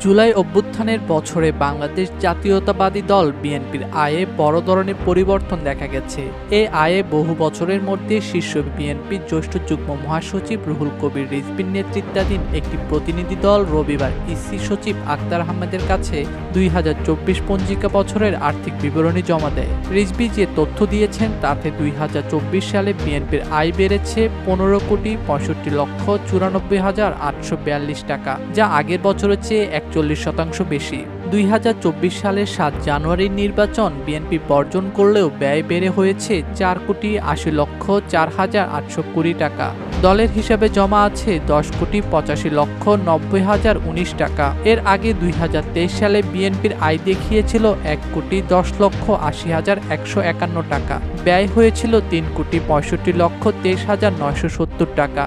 জুলাই অভ্যুত্থানের বছরে বাংলাদেশ জাতীয়তাবাদী দল বিএনপির আয়ে বড় ধরনের পরিবর্তন দেখা গেছে। এ আয়ে বহু বছরের মধ্যে শীর্ষ বিএনপির জ্যেষ্ঠ যুগ্ম মহাসচিব রুহুল কবির রিজভীর নেতৃত্বাধীন একটি প্রতিনিধি দল রবিবার ইসি সচিব আক্তার আহমেদের কাছে 2024 পঞ্জিকা বছরের আর্থিক বিবরণী জমা দেয়। রিজভী যে তথ্য দিয়েছেন তাতে 2024 সালে বিএনপির আয় বেড়েছে 15,65,94,842 টাকা, যা আগের বছরের চেয়ে 41% বেশি। 2024 সালের 7 জানুয়ারির নির্বাচন বিএনপি বর্জন করলেও ব্যয় বেড়ে হয়েছে 4,80,04,820 টাকা। দলের হিসাবে জমা আছে 10,85,90,019 টাকা। এর আগে 2023 সালে বিএনপির আয় দেখিয়েছিল 1,10,80,151 টাকা। ব্যয় হয়েছিল 3,65,23,970 টাকা।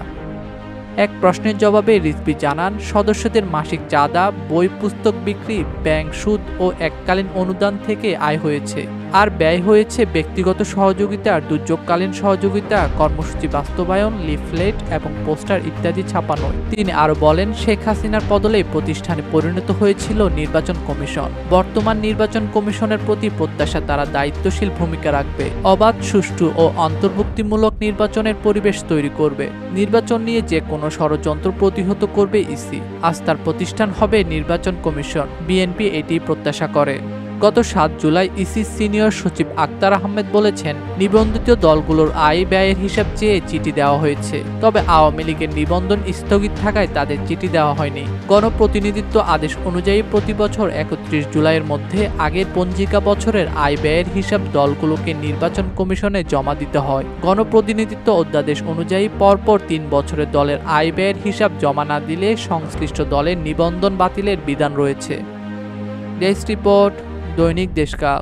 এক প্রশ্নের জবাবে রিজভী জানান, সদস্যদের মাসিক চাঁদা, বই পুস্তক বিক্রি, ব্যাংক সুদ ও এককালীন অনুদান থেকে আয় হয়েছে। আর ব্যয় হয়েছে ব্যক্তিগত সহযোগিতা, দুর্যোগকালীন সহযোগিতা, কর্মসূচি বাস্তবায়ন, লিফলেট এবং পোস্টার ইত্যাদি ছাপানোয়। তিনি আরও বলেন, শেখ হাসিনার বদলে প্রতিষ্ঠানে পরিণত হয়েছিল নির্বাচন কমিশন। বর্তমান নির্বাচন কমিশনের প্রতি প্রত্যাশা তারা দায়িত্বশীল ভূমিকা রাখবে, অবাধ, সুষ্ঠু ও অন্তর্ভুক্তিমূলক নির্বাচনের পরিবেশ তৈরি করবে। নির্বাচন নিয়ে যে কোনো ষড়যন্ত্র প্রতিহত করবে ইসি। আস্থার প্রতিষ্ঠান হবে নির্বাচন কমিশন। বিএনপি এটি প্রত্যাশা করে। গত 7 জুলাই ইসি সিনিয়র সচিব আক্তার আহমেদ বলেছেন, নিবন্ধিত দলগুলোর আয় ব্যয়ের হিসাব চেয়ে চিঠি দেওয়া হয়েছে, তবে আওয়ামী লীগের নিবন্ধন স্থগিত থাকায় তাদের চিঠি দেওয়া হয়নি। গণপ্রতিনিধিত্ব আদেশ অনুযায়ী প্রতি বছর 31 জুলাইয়ের মধ্যে আগের পঞ্জিকা বছরের আয় ব্যয়ের হিসাব দলগুলোকে নির্বাচন কমিশনে জমা দিতে হয়। গণপ্রতিনিধিত্ব অধ্যাদেশ অনুযায়ী পরপর 3 বছরে দলের আয় ব্যয়ের হিসাব জমা না দিলে সংশ্লিষ্ট দলের নিবন্ধন বাতিলের বিধান রয়েছে। ডেস্ক রিপোর্ট, দৈনিক দেশকাল।